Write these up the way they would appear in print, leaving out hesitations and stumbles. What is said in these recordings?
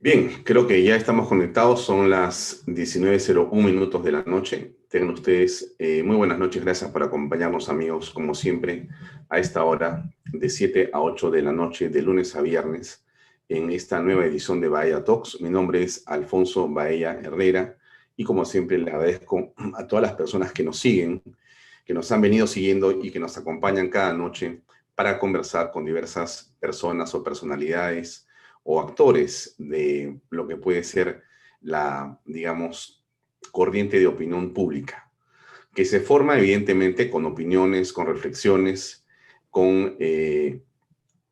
Bien, creo que ya estamos conectados, son las 19:01 de la noche. Tengan ustedes muy buenas noches, gracias por acompañarnos amigos, como siempre, a esta hora de 7 a 8 de la noche, de lunes a viernes, en esta nueva edición de Bahía Talks. Mi nombre es Alfonso Baella Herrera y como siempre le agradezco a todas las personas que nos siguen, que nos han venido siguiendo y que nos acompañan cada noche para conversar con diversas personas o personalidades o actores de lo que puede ser la, digamos, corriente de opinión pública, que se forma evidentemente con opiniones, con reflexiones, con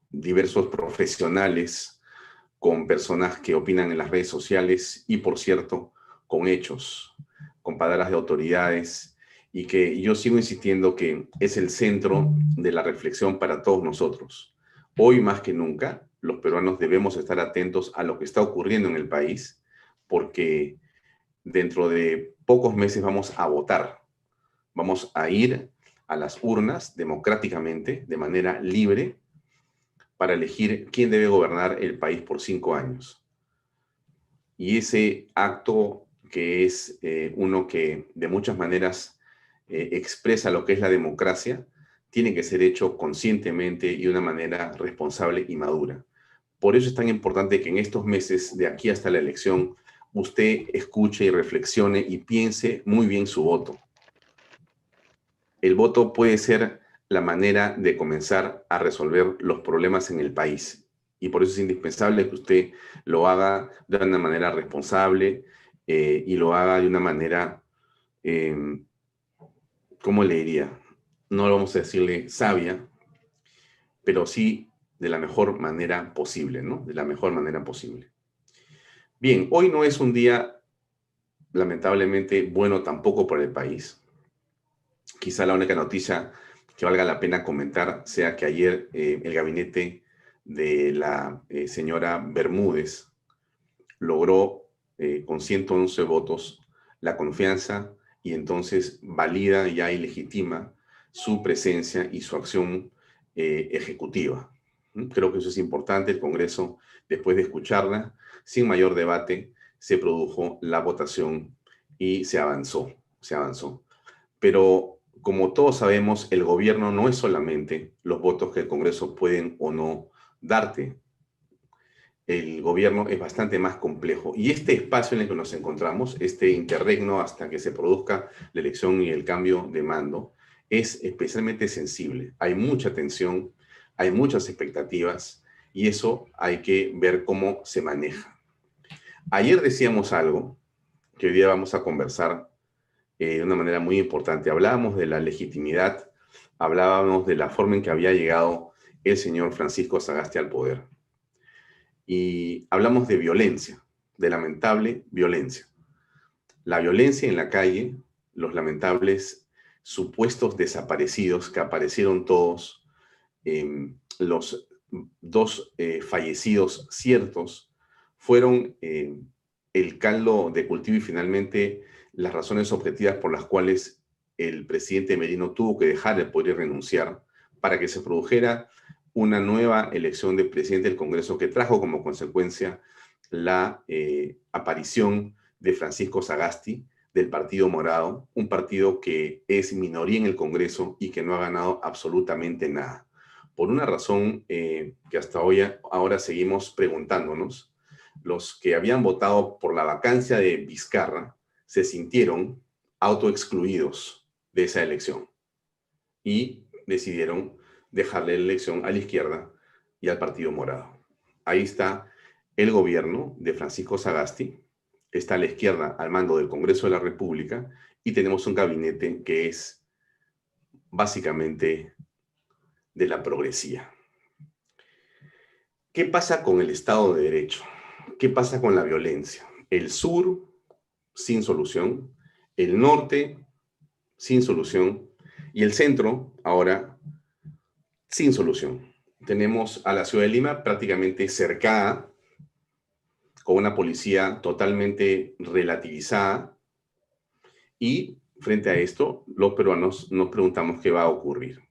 diversos profesionales, con personas que opinan en las redes sociales y, por cierto, con hechos, con palabras de autoridades, y que yo sigo insistiendo que es el centro de la reflexión para todos nosotros. Hoy más que nunca, los peruanos debemos estar atentos a lo que está ocurriendo en el país, porque dentro de pocos meses vamos a votar, vamos a ir a las urnas democráticamente, de manera libre, para elegir quién debe gobernar el país por 5 años. Y ese acto que es uno que de muchas maneras expresa lo que es la democracia, tiene que ser hecho conscientemente y de una manera responsable y madura. Por eso es tan importante que en estos meses, de aquí hasta la elección, usted escuche y reflexione y piense muy bien su voto. El voto puede ser la manera de comenzar a resolver los problemas en el país. Y por eso es indispensable que usted lo haga de una manera responsable y lo haga de una manera, eh, ¿cómo le diría? No vamos a decirle sabia, pero sí de la mejor manera posible, ¿no? De la mejor manera posible. Bien, hoy no es un día lamentablemente bueno tampoco para el país. Quizá la única noticia que valga la pena comentar sea que ayer el gabinete de la señora Bermúdez logró con 111 votos la confianza y entonces valida ya y legitima su presencia y su acción ejecutiva. Creo que eso es importante. El Congreso, después de escucharla, sin mayor debate, se produjo la votación y se avanzó, se avanzó. Pero como todos sabemos, el gobierno no es solamente los votos que el Congreso pueden o no darte. El gobierno es bastante más complejo. Y este espacio en el que nos encontramos, este interregno hasta que se produzca la elección y el cambio de mando, es especialmente sensible. Hay mucha tensión, hay muchas expectativas y eso hay que ver cómo se maneja. Ayer decíamos algo que hoy día vamos a conversar de una manera muy importante. Hablábamos de la legitimidad, hablábamos de la forma en que había llegado el señor Francisco Sagasti al poder. Y hablamos de violencia, de lamentable violencia. La violencia en la calle, los lamentables supuestos desaparecidos que aparecieron todos, los dos fallecidos ciertos, fueron el caldo de cultivo y finalmente las razones objetivas por las cuales el presidente Merino tuvo que dejar el poder y renunciar para que se produjera una nueva elección de presidente del Congreso que trajo como consecuencia la aparición de Francisco Sagasti del Partido Morado, un partido que es minoría en el Congreso y que no ha ganado absolutamente nada. Por una razón que hasta hoy, ahora seguimos preguntándonos, los que habían votado por la vacancia de Vizcarra se sintieron autoexcluidos de esa elección y decidieron dejarle la elección a la izquierda y al Partido Morado. Ahí está el gobierno de Francisco Sagasti, está a la izquierda al mando del Congreso de la República y tenemos un gabinete que es básicamente de la progresía. ¿Qué pasa con el Estado de Derecho? ¿Qué pasa con la violencia? El sur, sin solución, el norte, sin solución, y el centro, ahora, sin solución. Tenemos a la ciudad de Lima prácticamente cercada, con una policía totalmente relativizada, y frente a esto, los peruanos nos preguntamos qué va a ocurrir.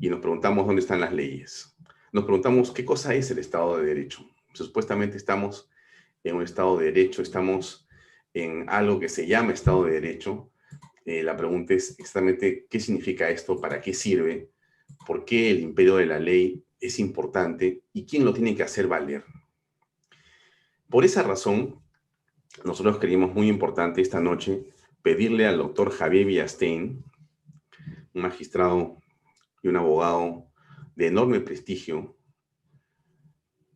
Y nos preguntamos dónde están las leyes. Nos preguntamos qué cosa es el Estado de Derecho. Supuestamente estamos en un Estado de Derecho, estamos en algo que se llama Estado de Derecho. La pregunta es exactamente qué significa esto, para qué sirve, por qué el imperio de la ley es importante y quién lo tiene que hacer valer. Por esa razón, nosotros creímos muy importante esta noche pedirle al doctor Javier Villastein, un magistrado y un abogado de enorme prestigio,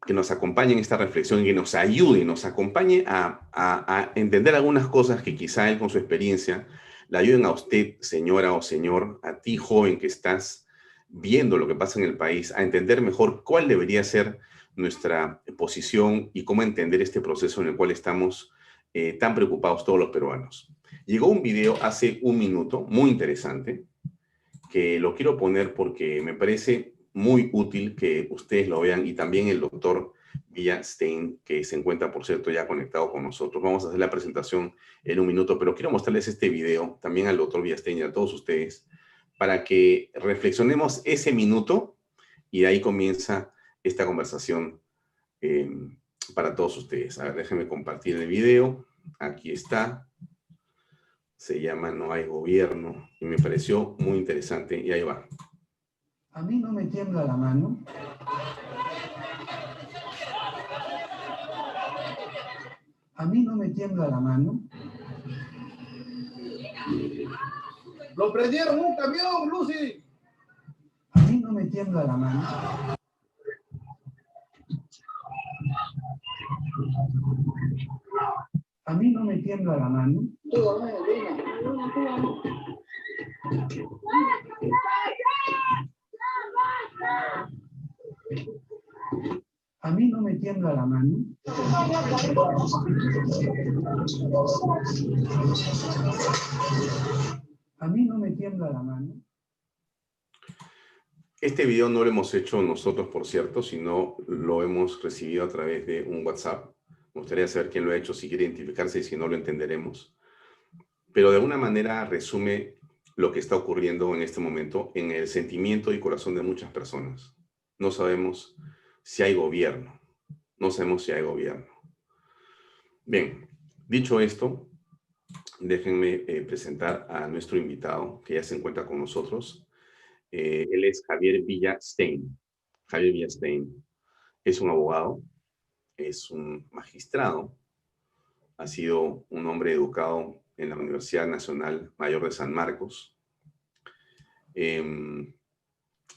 que nos acompañe en esta reflexión y que nos ayude, nos acompañe a entender algunas cosas que quizá él con su experiencia le ayuden a usted, señora o señor, a ti joven que estás viendo lo que pasa en el país, a entender mejor cuál debería ser nuestra posición y cómo entender este proceso en el cual estamos tan preocupados todos los peruanos. Llegó un video hace un minuto muy interesante que lo quiero poner porque me parece muy útil que ustedes lo vean y también el doctor Villastein, que se encuentra, por cierto, ya conectado con nosotros. Vamos a hacer la presentación en un minuto, pero quiero mostrarles este video también al doctor Villastein y a todos ustedes para que reflexionemos ese minuto y ahí comienza esta conversación eh, para todos ustedes. A ver, déjenme compartir el video. Aquí está. Se llama No hay gobierno y me pareció muy interesante y ahí va. A mí no me tiembla la mano. A mí no me tiembla la mano. ¡Lo prendieron un camión, Lucy! A mí no me tiembla la mano. A mí no me tiembla la mano. A mí no me tiembla la mano. A mí no me tiembla la mano. Este video no lo hemos hecho nosotros, por cierto, sino lo hemos recibido a través de un WhatsApp. Me gustaría saber quién lo ha hecho, si quiere identificarse y si no lo entenderemos. Pero de alguna manera resume lo que está ocurriendo en este momento en el sentimiento y corazón de muchas personas. No sabemos si hay gobierno. No sabemos si hay gobierno. Bien, dicho esto, déjenme presentar a nuestro invitado que ya se encuentra con nosotros. Él es Javier Villastein. Javier Villastein es un abogado, es un magistrado, ha sido un hombre educado en la Universidad Nacional Mayor de San Marcos.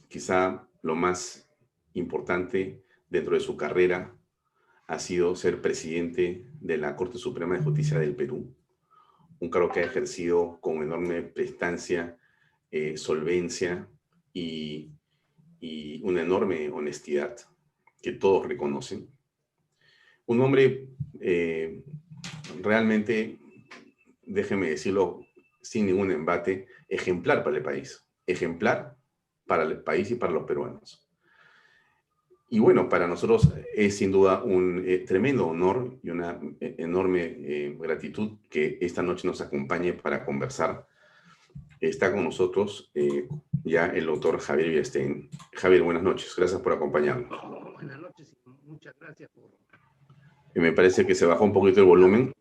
Quizá lo más importante dentro de su carrera ha sido ser presidente de la Corte Suprema de Justicia del Perú, un cargo que ha ejercido con enorme prestancia, solvencia y una enorme honestidad que todos reconocen. Un hombre realmente, déjeme decirlo sin ningún embate, ejemplar para el país. Ejemplar para el país y para los peruanos. Y bueno, para nosotros es sin duda un tremendo honor y una enorme gratitud que esta noche nos acompañe para conversar. Está con nosotros ya el doctor Javier Villastein. Javier, buenas noches. Gracias por acompañarnos. Buenas noches y muchas gracias por... Me parece que se bajó un poquito el volumen.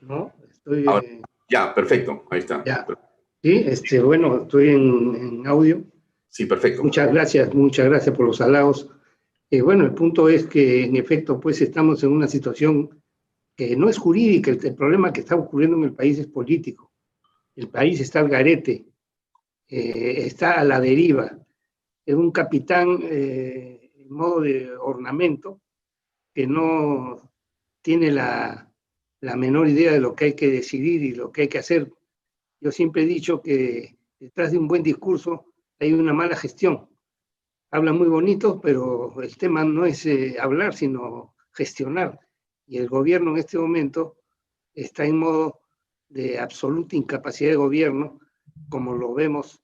No, estoy... Ahora, ya, perfecto. Ahí está. Ya. Sí, bueno, estoy en audio. Sí, perfecto. Muchas gracias por los halagos. Bueno, el punto es que en efecto, pues estamos en una situación que no es jurídica, el problema que está ocurriendo en el país es político. El país está al garete, está a la deriva. Es un capitán en modo de ornamento que no tiene la menor idea de lo que hay que decidir y lo que hay que hacer. Yo siempre he dicho que detrás de un buen discurso hay una mala gestión. Habla muy bonito, pero el tema no es hablar, sino gestionar. Y el gobierno en este momento está en modo de absoluta incapacidad de gobierno, como lo vemos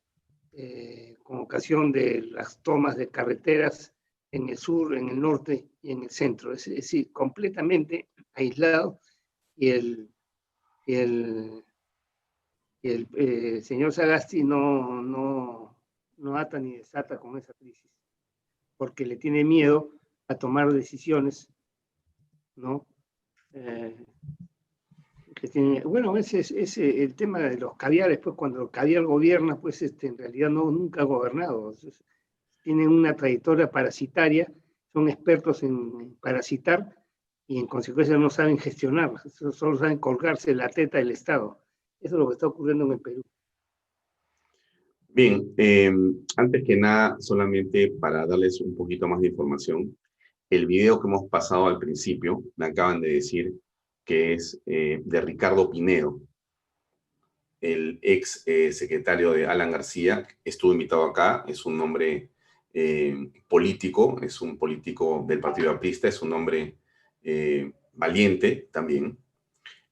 con ocasión de las tomas de carreteras en el sur, en el norte y en el centro. Es decir, completamente aislado, y el señor Sagasti no ata ni desata con esa crisis, porque le tiene miedo a tomar decisiones, ¿no? que tiene, bueno, ese es el tema de los caviares, pues cuando el caviar gobierna, pues en realidad nunca ha gobernado. Tienen una trayectoria parasitaria, son expertos en parasitar y en consecuencia no saben gestionar, solo saben colgarse la teta del Estado. Eso es lo que está ocurriendo en el Perú. Bien, antes que nada, solamente para darles un poquito más de información, el video que hemos pasado al principio, me acaban de decir que es de Ricardo Pinedo, el ex secretario de Alan García, estuvo invitado acá, es un hombre político, es un político del Partido Aprista, es un hombre valiente también,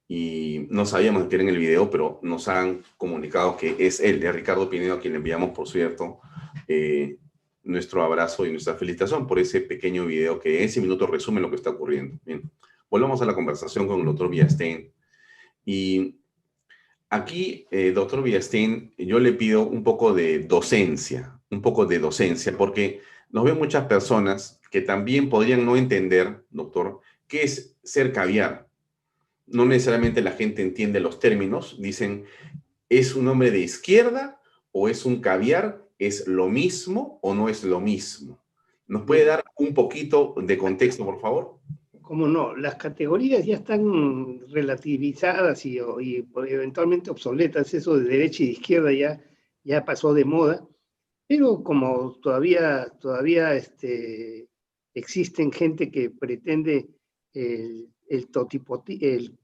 y no sabíamos que era en el video, pero nos han comunicado que es él, de Ricardo Pinedo, a quien le enviamos, por cierto, nuestro abrazo y nuestra felicitación por ese pequeño video que en ese minuto resume lo que está ocurriendo. Bien, volvamos a la conversación con el doctor Villastein. Y aquí, doctor Villastein, yo le pido un poco de docencia, porque nos ven muchas personas que también podrían no entender, doctor, qué es ser caviar. No necesariamente la gente entiende los términos, dicen, ¿es un hombre de izquierda o es un caviar? ¿Es lo mismo o no es lo mismo? ¿Nos puede dar un poquito de contexto, por favor? Cómo no, las categorías ya están relativizadas y eventualmente obsoletas, eso de derecha y de izquierda ya pasó de moda, pero como todavía existen gente que pretende el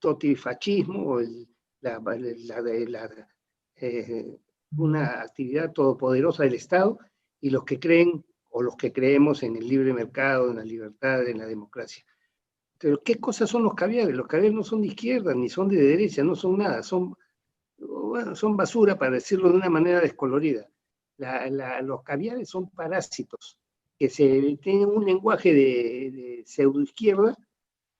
totifascismo o una actividad todopoderosa del Estado, y los que creen o los que creemos en el libre mercado, en la libertad, en la democracia. Pero ¿qué cosas son los caviares? Los caviares no son de izquierda, ni son de derecha, no son nada, son basura, para decirlo de una manera descolorida. Los caviares son parásitos, que tienen un lenguaje de pseudoizquierda,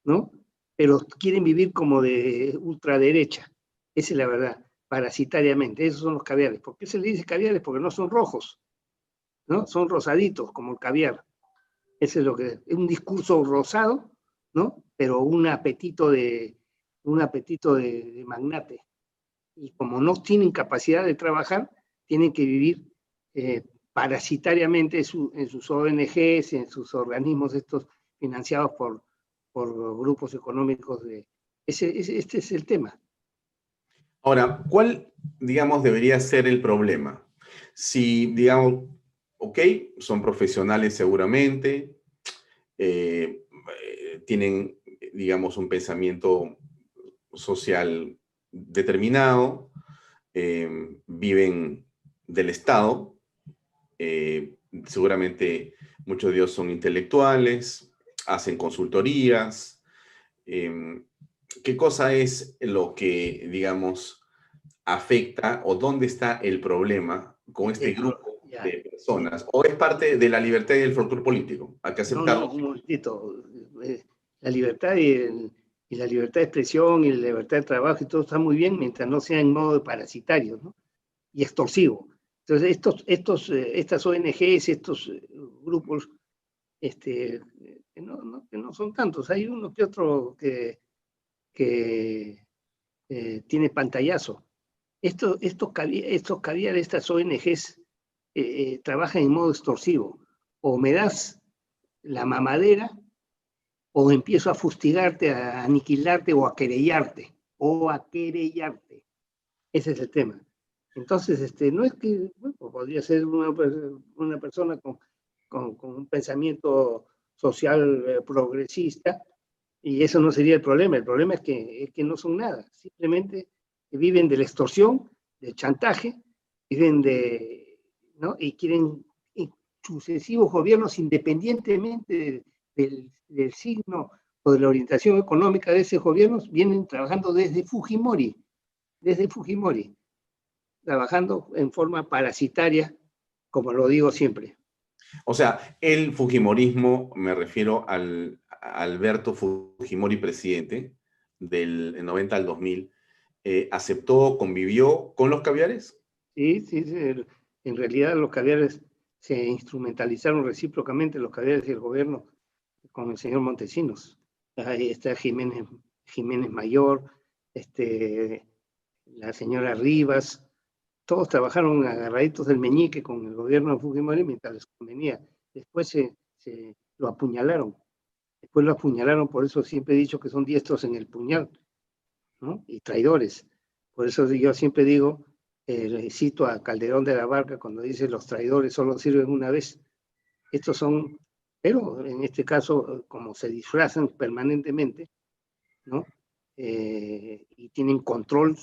¿no? Pero quieren vivir como de ultraderecha. Esa es la verdad, parasitariamente. Esos son los caviares. ¿Por qué se les dice caviares? Porque no son rojos, ¿no? Son rosaditos, como el caviar. Ese es lo que es un discurso rosado, ¿no? Pero un apetito de magnate. Y como no tienen capacidad de trabajar, tienen que vivir parasitariamente en sus ONGs, en sus organismos estos financiados por grupos económicos. Este es el tema. Ahora, ¿cuál, digamos, debería ser el problema? Si, digamos, ok, son profesionales seguramente, tienen, digamos, un pensamiento social determinado, viven del Estado, seguramente muchos de ellos son intelectuales, hacen consultorías. ¿Qué cosa es lo que, digamos, afecta o dónde está el problema con este grupo de personas? ¿O es parte de la libertad y del folclore político? Hay que aceptarlo. No, un momentito. La libertad y la libertad de expresión y la libertad de trabajo y todo está muy bien mientras no sea en modo de parasitario, ¿no? Y extorsivo. Entonces, estas ONGs, estos grupos, que no son tantos, hay uno que otro que tiene pantallazo. Estos caviares, estas ONGs, trabajan en modo extorsivo. O me das la mamadera, o empiezo a fustigarte, a aniquilarte o a querellarte. Ese es el tema. Entonces, no es que, bueno, podría ser una persona con un pensamiento social progresista, y eso no sería el problema. El problema es que no son nada. Simplemente viven de la extorsión, del chantaje, viven ¿no? Y quieren sucesivos gobiernos, independientemente del signo o de la orientación económica de esos gobiernos, vienen trabajando desde Fujimori, trabajando en forma parasitaria, como lo digo siempre. O sea, el fujimorismo, me refiero al Alberto Fujimori presidente, del 90 al 2000, ¿aceptó, convivió con los caviares? Sí, en realidad los caviares se instrumentalizaron recíprocamente, los caviares y el gobierno, con el señor Montesinos. Ahí está Jiménez Jiménez Mayor, la señora Rivas, todos trabajaron agarraditos del meñique con el gobierno de Fujimori mientras les convenía. Después lo apuñalaron. Por eso siempre he dicho que son diestros en el puñal, ¿no? Y traidores. Por eso yo siempre digo, cito a Calderón de la Barca cuando dice los traidores solo sirven una vez. Estos son, pero en este caso, como se disfrazan permanentemente, ¿no? Y tienen control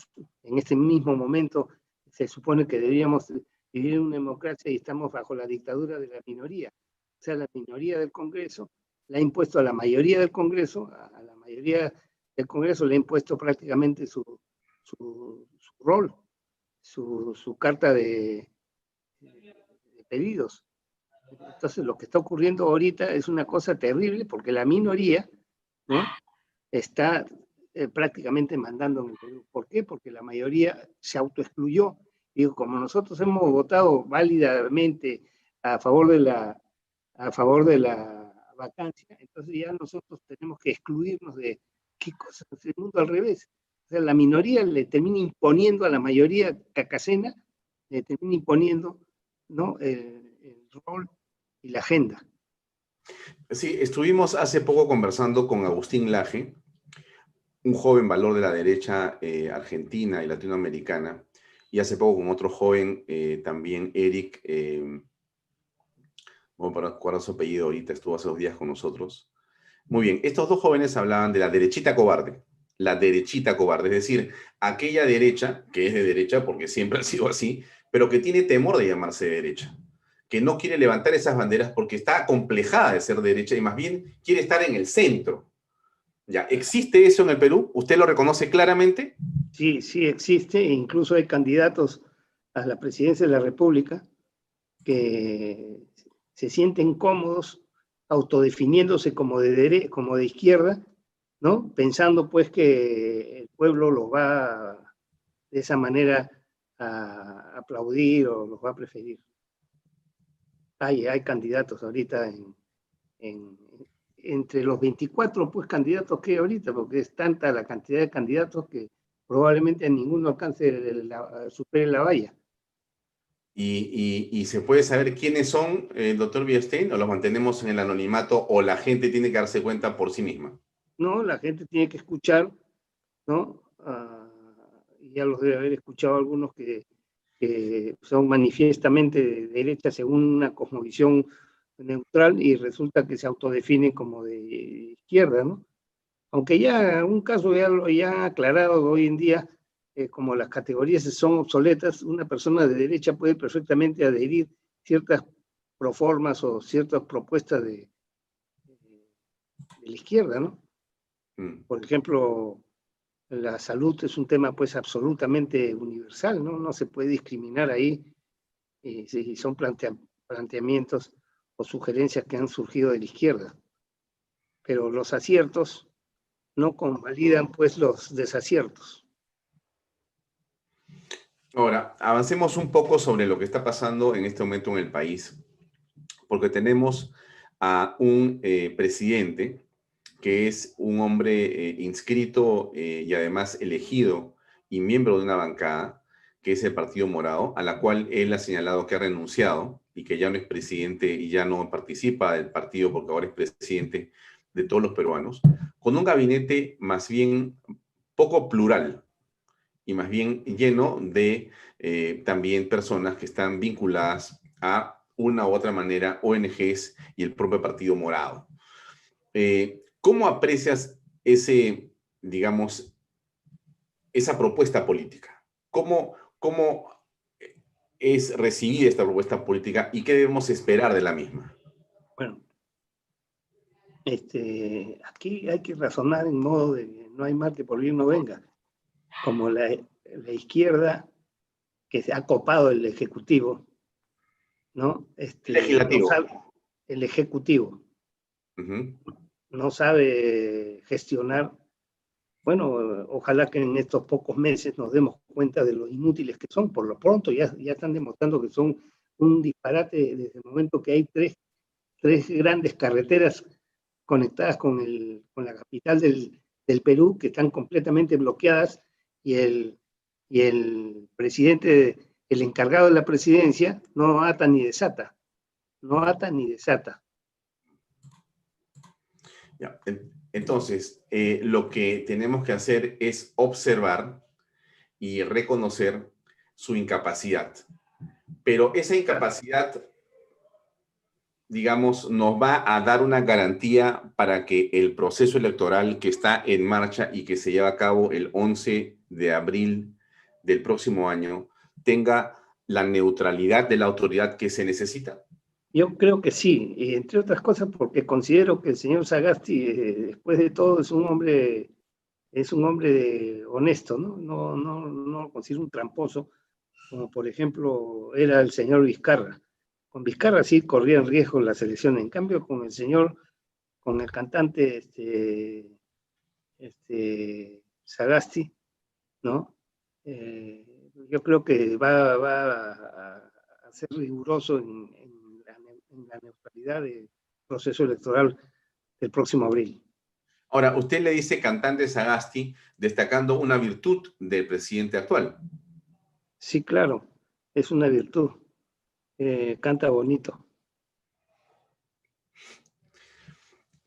en este mismo momento. Se supone que deberíamos vivir en una democracia y estamos bajo la dictadura de la minoría. O sea, la minoría del Congreso la ha impuesto a la mayoría del Congreso, a la mayoría del Congreso le ha impuesto prácticamente su rol, su carta de pedidos. Entonces, lo que está ocurriendo ahorita es una cosa terrible porque la minoría, ¿no?, está prácticamente mandando en el Perú. ¿Por qué? Porque la mayoría se autoexcluyó. Digo, como nosotros hemos votado válidamente a favor de la vacancia, entonces ya nosotros tenemos que excluirnos de qué cosas, el mundo al revés. O sea, la minoría le termina imponiendo a la mayoría cacacena, le termina imponiendo, ¿no?, el rol y la agenda. Sí, estuvimos hace poco conversando con Agustín Laje, un joven valor de la derecha argentina y latinoamericana, y hace poco con otro joven también, Eric, bueno, para recordar su apellido ahorita, estuvo hace 2 días con nosotros. Muy bien, estos 2 jóvenes hablaban de la derechita cobarde, es decir, aquella derecha, que es de derecha porque siempre ha sido así, pero que tiene temor de llamarse derecha, que no quiere levantar esas banderas porque está acomplejada de ser derecha y más bien quiere estar en el centro. ¿Ya existe eso en el Perú? ¿Usted lo reconoce claramente? Sí, sí existe, e incluso hay candidatos a la presidencia de la República que se sienten cómodos autodefiniéndose como de izquierda, ¿no?, pensando pues que el pueblo los va de esa manera a aplaudir o los va a preferir. Hay candidatos ahorita entre los 24 pues candidatos que hay ahorita, porque es tanta la cantidad de candidatos que probablemente ninguno alcance supere la valla. ¿Y se puede saber quiénes son, doctor Villestein, o los mantenemos en el anonimato, o la gente tiene que darse cuenta por sí misma? No, la gente tiene que escuchar, ¿no? Ya los debe haber escuchado algunos que son manifiestamente de derecha según una cosmovisión neutral y resulta que se autodefinen como de izquierda, ¿no? Aunque ya un caso ya lo han aclarado hoy en día, como las categorías son obsoletas, una persona de derecha puede perfectamente adherir ciertas proformas o ciertas propuestas de la izquierda, ¿no? Por ejemplo, la salud es un tema pues absolutamente universal, ¿no? No se puede discriminar ahí, si son planteamientos o sugerencias que han surgido de la izquierda. Pero los aciertos no convalidan pues los desaciertos. Ahora, avancemos un poco sobre lo que está pasando en este momento en el país, porque tenemos a un presidente que es un hombre inscrito y además elegido y miembro de una bancada, que es el Partido Morado, a la cual él ha señalado que ha renunciado y que ya no es presidente y ya no participa del partido porque ahora es presidente de todos los peruanos, con un gabinete más bien poco plural y más bien lleno de también personas que están vinculadas a una u otra manera ONGs y el propio Partido Morado. ¿Cómo aprecias digamos, esa propuesta política? ¿Cómo es recibir esta propuesta política y qué debemos esperar de la misma? Bueno, aquí hay que razonar en modo de que no hay mal que por bien no venga. Como la izquierda que se ha copado el Ejecutivo, ¿no? Legislativo. No sabe, el Ejecutivo no sabe gestionar. Bueno, ojalá que en estos pocos meses nos demos cuenta de lo inútiles que son. Por lo pronto ya están demostrando que son un disparate desde el momento que hay tres grandes carreteras conectadas con la capital del Perú que están completamente bloqueadas y el presidente, el encargado de la presidencia, no ata ni desata. No ata ni desata. Ya. Entonces, lo que tenemos que hacer es observar y reconocer su incapacidad. Pero esa incapacidad, digamos, nos va a dar una garantía para que el proceso electoral que está en marcha y que se lleva a cabo el 11 de abril del próximo año tenga la neutralidad de la autoridad que se necesita. Yo creo que sí, y entre otras cosas porque considero que el señor Sagasti, después de todo, es un hombre honesto, ¿no? No lo considero un tramposo, como por ejemplo era el señor Vizcarra. Con Vizcarra sí corría en riesgo la selección, en cambio con el cantante Sagasti, ¿no? Yo creo que va a ser riguroso en la neutralidad del proceso electoral del próximo abril. Ahora, usted le dice cantante Sagasti, destacando una virtud del presidente actual. Sí, claro, es una virtud. Canta bonito.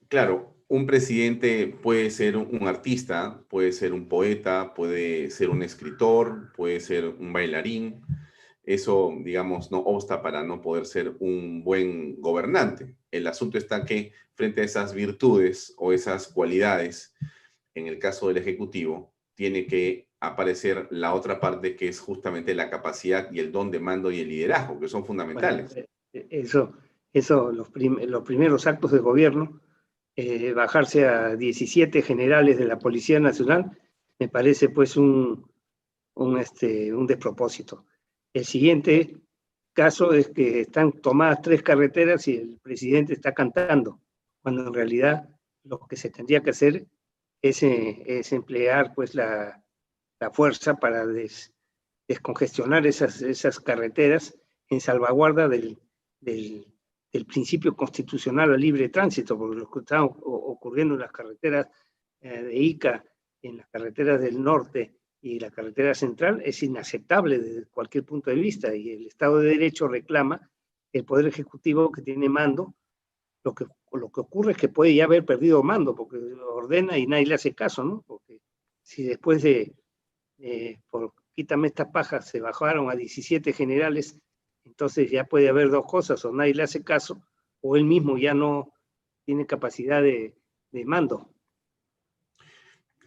Claro, un presidente puede ser un artista, puede ser un poeta, puede ser un escritor, puede ser un bailarín. Eso, digamos, no obsta para no poder ser un buen gobernante. El asunto está que frente a esas virtudes o esas cualidades, en el caso del Ejecutivo, tiene que aparecer la otra parte que es justamente la capacidad y el don de mando y el liderazgo, que son fundamentales. Bueno, los primeros actos de gobierno, bajarse a 17 generales de la Policía Nacional, me parece pues un despropósito. El siguiente caso es que están tomadas 3 carreteras y el presidente está cantando, cuando en realidad lo que se tendría que hacer es emplear pues la fuerza para descongestionar esas carreteras en salvaguarda del principio constitucional al libre tránsito, porque lo que está ocurriendo en las carreteras de Ica, en las carreteras del norte y la carretera central es inaceptable desde cualquier punto de vista, y el Estado de Derecho reclama el Poder Ejecutivo que tiene mando. Lo que ocurre es que puede ya haber perdido mando, porque ordena y nadie le hace caso, ¿no? Porque si después por quítame estas pajas, se bajaron a 17 generales, entonces ya puede haber 2 cosas, o nadie le hace caso, o él mismo ya no tiene capacidad de mando.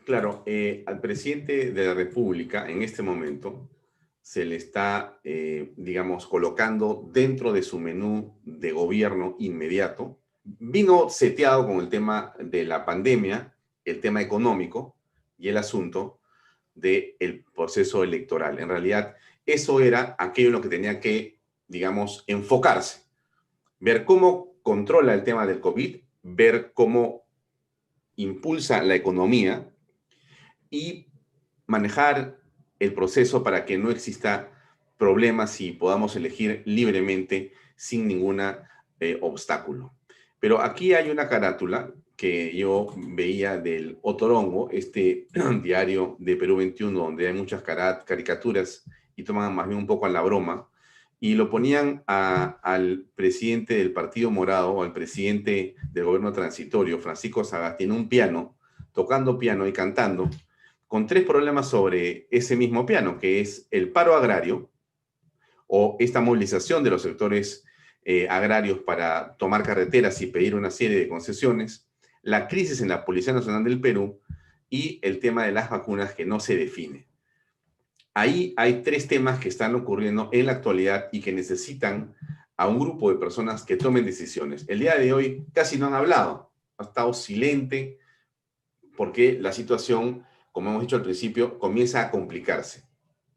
Claro, al presidente de la República en este momento se le está, digamos, colocando dentro de su menú de gobierno inmediato. Vino seteado con el tema de la pandemia, el tema económico y el asunto del proceso electoral. En realidad, eso era aquello en lo que tenía que, digamos, enfocarse. Ver cómo controla el tema del COVID, ver cómo impulsa la economía y manejar el proceso para que no exista problemas y podamos elegir libremente sin ningún obstáculo. Pero aquí hay una carátula que yo veía del Otorongo, este diario de Perú 21, donde hay muchas caricaturas y toman más bien un poco a la broma, y lo ponían al presidente del Partido Morado, o al presidente del gobierno transitorio, Francisco Sagasti, en un piano, tocando piano y cantando, con 3 problemas sobre ese mismo piano, que es el paro agrario, o esta movilización de los sectores agrarios para tomar carreteras y pedir una serie de concesiones, la crisis en la Policía Nacional del Perú y el tema de las vacunas que no se define. Ahí hay 3 temas que están ocurriendo en la actualidad y que necesitan a un grupo de personas que tomen decisiones. El día de hoy casi no han hablado, ha estado silente porque la situación, como hemos dicho al principio, comienza a complicarse.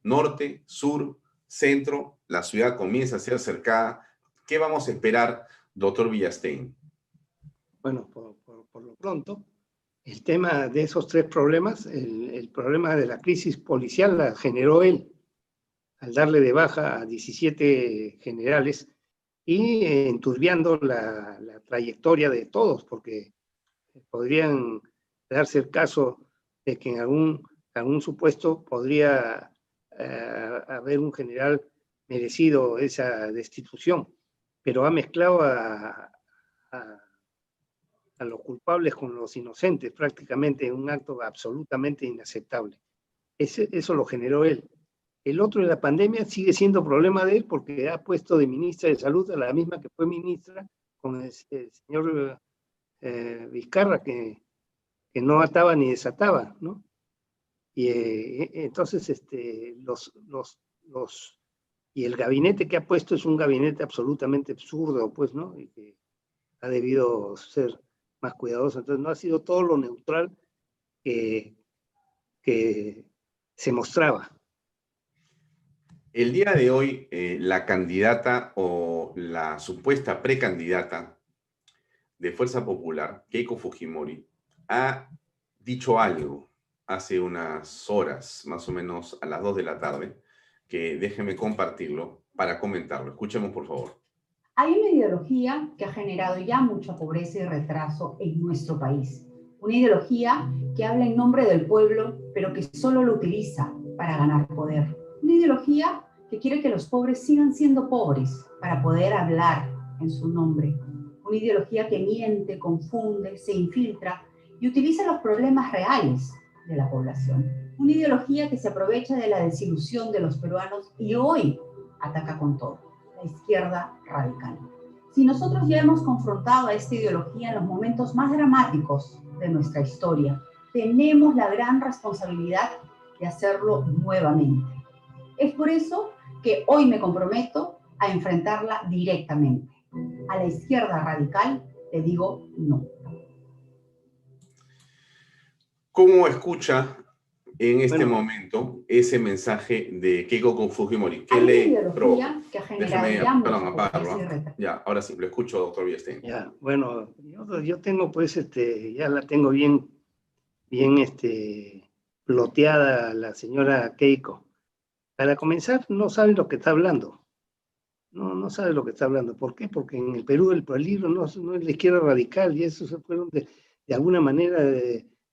Norte, sur, centro, la ciudad comienza a ser cercada. ¿Qué vamos a esperar, doctor Villastein? Bueno, por lo pronto, el tema de esos 3 problemas, el problema de la crisis policial la generó él, al darle de baja a 17 generales y enturbiando la trayectoria de todos, porque podrían darse el caso de que en algún supuesto podría haber un general merecido esa destitución, pero ha mezclado a los culpables con los inocentes prácticamente en un acto absolutamente inaceptable. Eso lo generó él. El otro de la pandemia sigue siendo problema de él porque ha puesto de ministra de Salud a la misma que fue ministra con el señor Vizcarra, que no ataba ni desataba, ¿no? Y entonces y el gabinete que ha puesto es un gabinete absolutamente absurdo, pues, ¿no? Y que ha debido ser más cuidadoso. Entonces no ha sido todo lo neutral que se mostraba. El día de hoy, la candidata o la supuesta precandidata de Fuerza Popular, Keiko Fujimori, ha dicho algo hace unas horas, más o menos a las 2 de la tarde, que déjeme compartirlo para comentarlo. Escuchemos, por favor. Hay una ideología que ha generado ya mucha pobreza y retraso en nuestro país. Una ideología que habla en nombre del pueblo, pero que solo lo utiliza para ganar poder. Una ideología que quiere que los pobres sigan siendo pobres para poder hablar en su nombre. Una ideología que miente, confunde, se infiltra y utiliza los problemas reales de la población. Una ideología que se aprovecha de la desilusión de los peruanos y hoy ataca con todo. La izquierda radical. Si nosotros ya hemos confrontado a esta ideología en los momentos más dramáticos de nuestra historia, tenemos la gran responsabilidad de hacerlo nuevamente. Es por eso que hoy me comprometo a enfrentarla directamente. A la izquierda radical le digo no. ¿Cómo escucha en este momento ese mensaje de Keiko Fujimori? ¿Qué le provoca? Que ha generado Perdón, apagarlo. Ya, ahora sí, lo escucho, doctor Villestein. Ya, bueno, yo tengo pues, ya la tengo bien ploteada la señora Keiko. Para comenzar, no sabe lo que está hablando. No sabe lo que está hablando. ¿Por qué? Porque en el Perú el peligro no es la izquierda radical y esos se fueron de alguna manera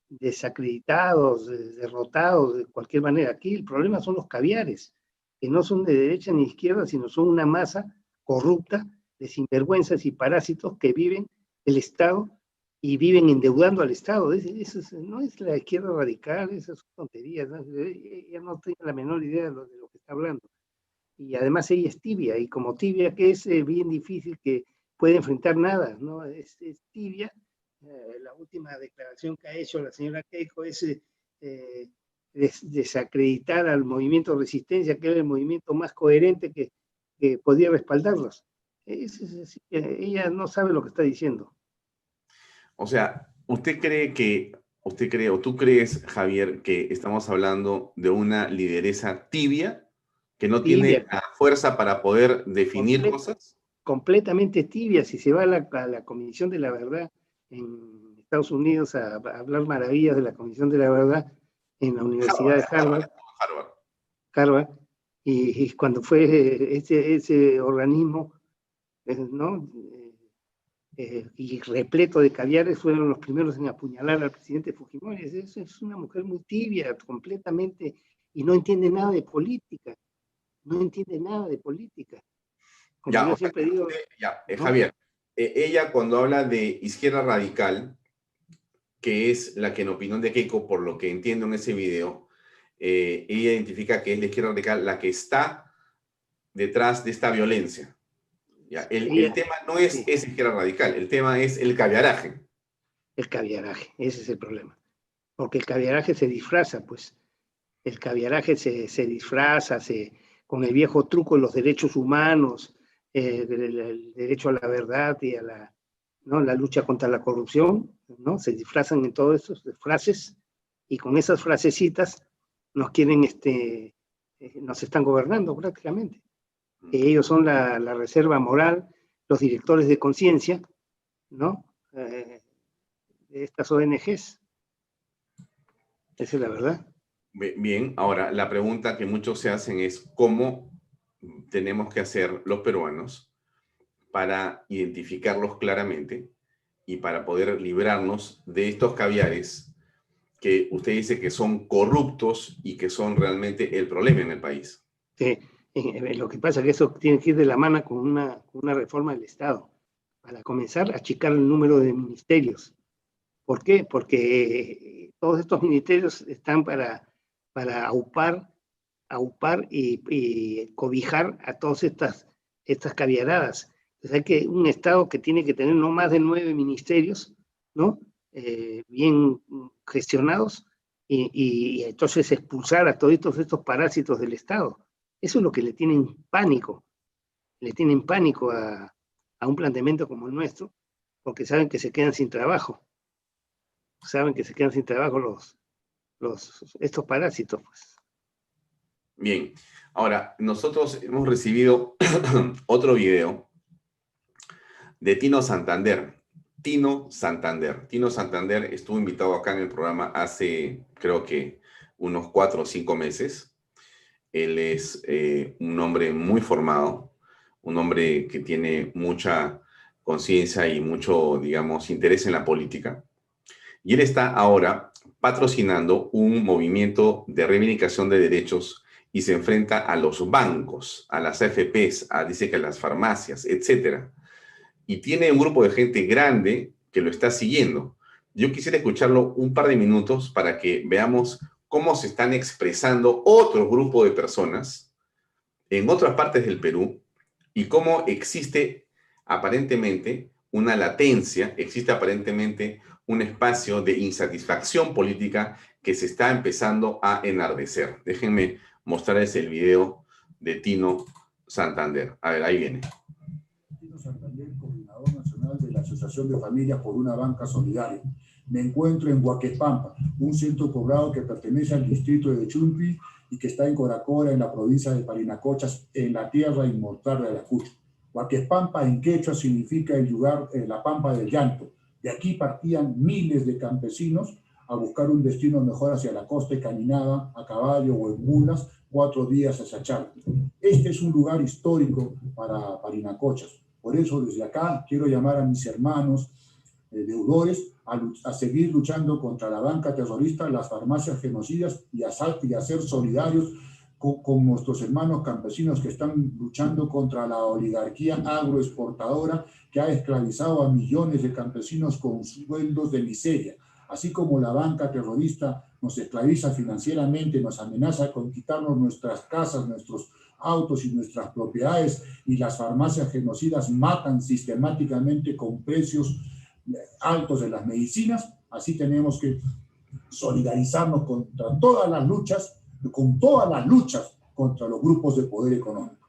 desacreditados, derrotados de cualquier manera. Aquí el problema son los caviares, que no son de derecha ni izquierda, sino son una masa corrupta de sinvergüenzas y parásitos que viven el Estado y viven endeudando al Estado. Eso no es la izquierda radical, esas son tonterías, ¿no? Ella no tiene la menor idea de lo que está hablando. Y además ella es tibia, y como tibia que es bien difícil que pueda enfrentar nada, ¿no? Es tibia. La última declaración que ha hecho la señora Keiko es desacreditar al movimiento de resistencia, que era el movimiento más coherente que podía respaldarlos. Ella no sabe lo que está diciendo. O sea, ¿usted cree o tú crees, Javier, que estamos hablando de una lideresa tibia que no tiene la fuerza para poder definir cosas? Completamente tibia. Si se va a la Comisión de la Verdad en Estados Unidos a hablar maravillas de la Comisión de la Verdad en la Universidad de Harvard, y cuando fue ese organismo, ¿no? Y repleto de caviares, fueron los primeros en apuñalar al presidente Fujimori. Es una mujer muy tibia, completamente, y no entiende nada de política. No entiende nada de política. Como ya, yo siempre digo... ¿no? Javier, ella cuando habla de izquierda radical, que es la que en opinión de Keiko, por lo que entiendo en ese video, ella identifica que es la izquierda radical la que está detrás de esta violencia. ¿Ya? El tema no es esa izquierda radical, el tema es el caviaraje. El caviaraje, ese es el problema. Porque el caviaraje se disfraza, pues. El caviaraje se disfraza con el viejo truco de los derechos humanos, el derecho a la verdad y a la lucha contra la corrupción, ¿no? Se disfrazan en todas esas frases y con esas frasecitas nos quieren, nos están gobernando prácticamente. Ellos son la reserva moral, los directores de conciencia, ¿no? De estas ONGs. Esa es la verdad. Bien, ahora la pregunta que muchos se hacen es ¿cómo tenemos que hacer los peruanos para identificarlos claramente y para poder librarnos de estos caviares que usted dice que son corruptos y que son realmente el problema en el país. Lo que pasa es que eso tiene que ir de la mano con una reforma del Estado, para comenzar a achicar el número de ministerios. ¿Por qué? Porque todos estos ministerios están para aupar y cobijar a todas estas caviaradas. Entonces hay que un Estado que tiene que tener no más de 9 ministerios, ¿no? Bien gestionados, y entonces expulsar a todos estos parásitos del Estado. Eso es lo que le tienen pánico a un planteamiento como el nuestro, porque saben que se quedan sin trabajo. Estos parásitos, pues. Bien, ahora nosotros hemos recibido otro video de Tino Santander. Tino Santander estuvo invitado acá en el programa hace, creo que, unos 4 o 5 meses. Él es un hombre muy formado, un hombre que tiene mucha conciencia y mucho, digamos, interés en la política. Y él está ahora patrocinando un movimiento de reivindicación de derechos y se enfrenta a los bancos, a las AFPs, dice que a las farmacias, etcétera. Y tiene un grupo de gente grande que lo está siguiendo. Yo quisiera escucharlo un par de minutos para que veamos cómo se están expresando otro grupo de personas en otras partes del Perú y cómo existe aparentemente una latencia, existe aparentemente un espacio de insatisfacción política que se está empezando a enardecer. Déjenme mostrarles el video de Tino Santander. A ver, ahí viene. Tino Santander, coordinador nacional de la Asociación de Familias por una Banca Solidaria. Me encuentro en Huaquespampa, un centro poblado que pertenece al distrito de Chumpi y que está en Coracora, en la provincia de Parinacochas, en la tierra inmortal de Ayacucho. Huaquespampa en quechua significa el lugar, la pampa del llanto. De aquí partían miles de campesinos a buscar un destino mejor hacia la costa y caminaban a caballo o en mulas 4 días hacia Chalco. Este es un lugar histórico para Parinacochas. Por eso desde acá quiero llamar a mis hermanos deudores a seguir luchando contra la banca terrorista, las farmacias genocidas y a ser solidarios con nuestros hermanos campesinos que están luchando contra la oligarquía agroexportadora que ha esclavizado a millones de campesinos con sueldos de miseria. Así como la banca terrorista nos esclaviza financieramente, nos amenaza con quitarnos nuestras casas, nuestros autos y nuestras propiedades, y las farmacias genocidas matan sistemáticamente con precios altos de las medicinas, así tenemos que solidarizarnos contra todas las luchas, contra los grupos de poder económico.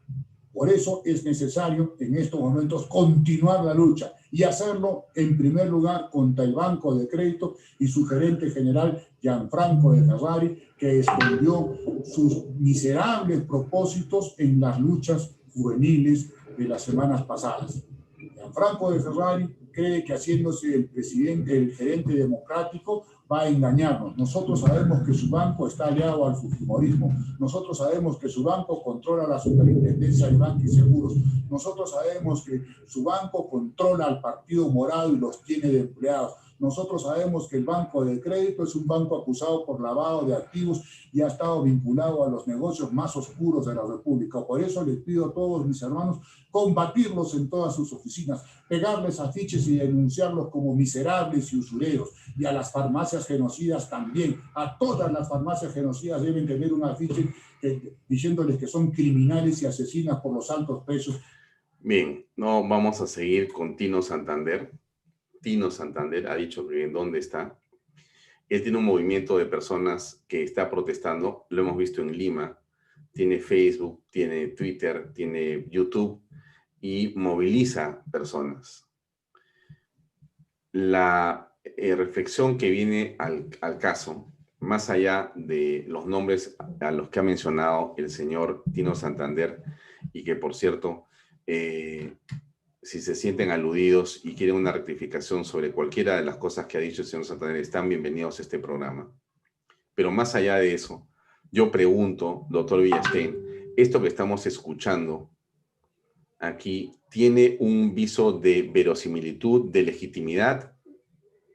Por eso es necesario en estos momentos continuar la lucha y hacerlo en primer lugar contra el Banco de Crédito y su gerente general Gianfranco de Ferrari, que escondió sus miserables propósitos en las luchas juveniles de las semanas pasadas. Gianfranco de Ferrari cree que haciéndose el gerente democrático va a engañarnos. Nosotros sabemos que su banco está aliado al fujimorismo. Nosotros sabemos que su banco controla la superintendencia de bancos y seguros. Nosotros sabemos que su banco controla al Partido Morado y los tiene de empleados. Nosotros sabemos que el Banco de Crédito es un banco acusado por lavado de activos y ha estado vinculado a los negocios más oscuros de la República. Por eso les pido a todos mis hermanos combatirlos en todas sus oficinas, pegarles afiches y denunciarlos como miserables y usureros. Y a las farmacias genocidas también. A todas las farmacias genocidas deben tener un afiche diciéndoles que son criminales y asesinas por los altos precios. Bien, no vamos a seguir con Tino Santander. Tino Santander ha dicho que en dónde está. Él tiene un movimiento de personas que está protestando. Lo hemos visto en Lima. Tiene Facebook, tiene Twitter, tiene YouTube y moviliza personas. La reflexión que viene al caso, más allá de los nombres a los que ha mencionado el señor Tino Santander, y que por cierto, si se sienten aludidos y quieren una rectificación sobre cualquiera de las cosas que ha dicho el señor Santander, están bienvenidos a este programa. Pero más allá de eso, yo pregunto, doctor Villastein, esto que estamos escuchando aquí, ¿tiene un viso de verosimilitud, de legitimidad,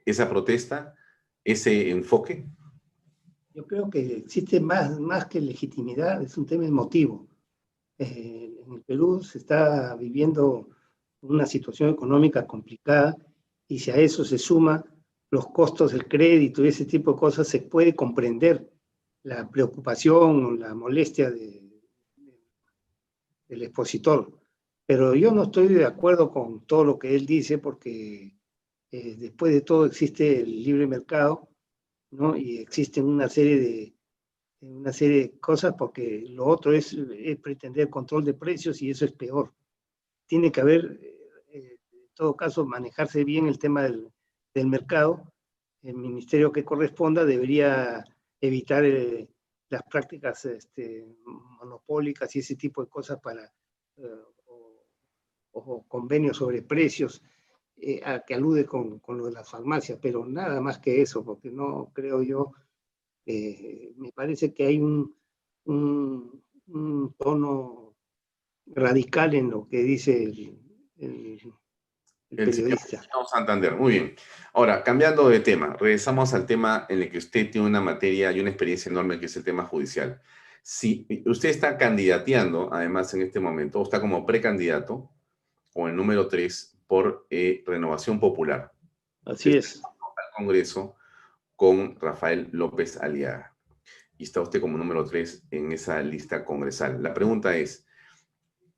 esa protesta, ese enfoque? Yo creo que existe más que legitimidad, es un tema emotivo. En el Perú se está viviendo una situación económica complicada y si a eso se suma los costos del crédito y ese tipo de cosas, se puede comprender la preocupación o la molestia del expositor. Pero yo no estoy de acuerdo con todo lo que él dice porque después de todo existe el libre mercado, ¿no? Y existen una serie de cosas porque lo otro es pretender control de precios y eso es peor. Tiene que haber, en todo caso, manejarse bien el tema del mercado. El ministerio que corresponda debería evitar las prácticas monopólicas y ese tipo de cosas para, o convenios sobre precios, a que alude con lo de las farmacias, pero nada más que eso, porque no creo yo, me parece que hay un tono radical en lo que dice el periodista. Señor Santander, muy bien. Ahora, cambiando de tema, regresamos al tema en el que usted tiene una materia y una experiencia enorme, que es el tema judicial. Si usted está candidateando, además, en este momento, o está como precandidato, o el número 3, por Renovación Popular. Así es. Al Congreso con Rafael López Aliaga. Y está usted como número 3 en esa lista congresal. La pregunta es,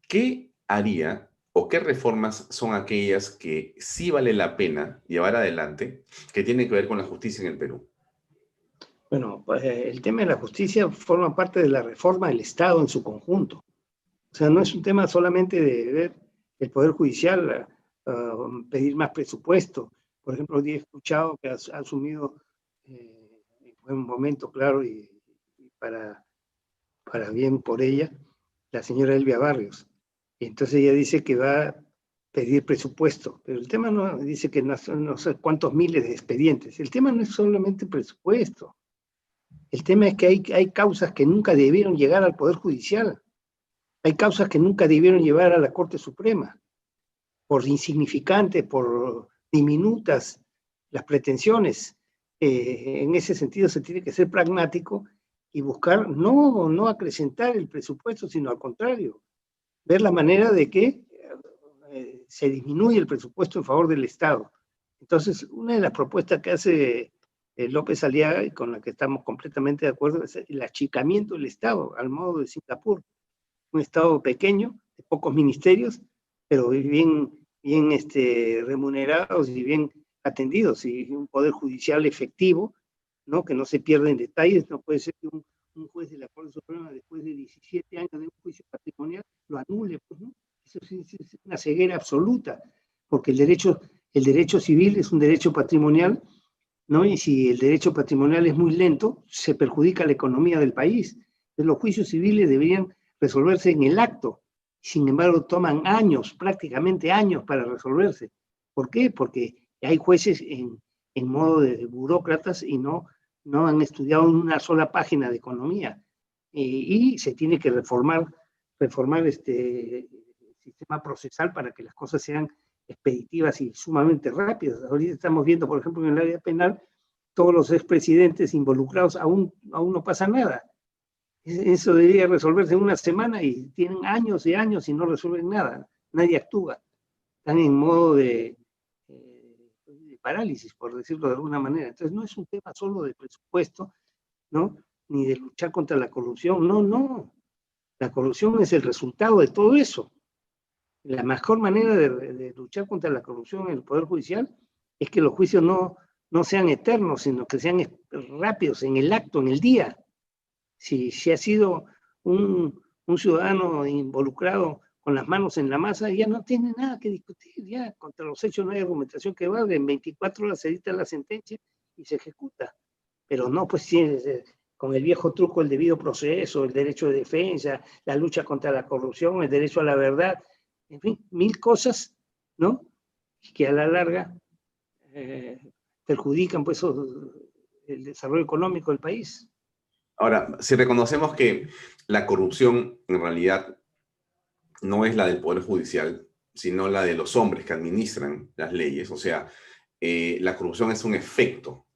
¿qué haría o qué reformas son aquellas que sí vale la pena llevar adelante, que tienen que ver con la justicia en el Perú? Bueno, pues, el tema de la justicia forma parte de la reforma del Estado en su conjunto. O sea, no es un tema solamente de ver el Poder Judicial pedir más presupuesto. Por ejemplo, hoy he escuchado que ha asumido en buen momento, claro, y para bien por ella, la señora Elvia Barrios. Y entonces ella dice que va a pedir presupuesto, pero el tema no dice que no sé cuántos miles de expedientes. El tema no es solamente presupuesto. El tema es que hay causas que nunca debieron llegar al Poder Judicial. Hay causas que nunca debieron llevar a la Corte Suprema, por insignificantes, por diminutas las pretensiones. En ese sentido se tiene que ser pragmático y buscar no acrecentar el presupuesto, sino al contrario, ver la manera de que se disminuye el presupuesto en favor del Estado. Entonces, una de las propuestas que hace López Aliaga, y con la que estamos completamente de acuerdo, es el achicamiento del Estado, al modo de Singapur. Un Estado pequeño, de pocos ministerios, pero bien remunerados y bien atendidos, y un poder judicial efectivo, ¿no? Que no se pierden detalles. No puede ser que un juez de la Corte Suprema, después de 17 años de un juicio patrimonial, lo anule, pues, ¿no? Eso es una ceguera absoluta, porque el derecho civil es un derecho patrimonial, ¿no? Y si el derecho patrimonial es muy lento, se perjudica la economía del país. Entonces, los juicios civiles deberían resolverse en el acto. Sin embargo, toman años, prácticamente años para resolverse. ¿Por qué? Porque hay jueces en modo de burócratas y no han estudiado una sola página de economía. Y se tiene que reformar este sistema procesal para que las cosas sean expeditivas y sumamente rápidas. Ahorita estamos viendo, por ejemplo, en el área penal, todos los expresidentes involucrados, aún no pasa nada. Eso debería resolverse en una semana y tienen años y años y no resuelven nada. Nadie actúa. Están en modo de parálisis, por decirlo de alguna manera. Entonces no es un tema solo de presupuesto, ¿no? Ni de luchar contra la corrupción. No. La corrupción es el resultado de todo eso. La mejor manera de luchar contra la corrupción en el Poder Judicial es que los juicios no sean eternos, sino que sean rápidos, en el acto, en el día. Si ha sido un ciudadano involucrado con las manos en la masa, ya no tiene nada que discutir, ya contra los hechos no hay argumentación que valga, en 24 horas se dicta la sentencia y se ejecuta. Pero no, pues con el viejo truco, el debido proceso, el derecho de defensa, la lucha contra la corrupción, el derecho a la verdad, en fin, 1000 cosas, ¿no? Que a la larga perjudican pues el desarrollo económico del país. Ahora, si reconocemos que la corrupción en realidad no es la del Poder Judicial, sino la de los hombres que administran las leyes, o sea, la corrupción es un efecto.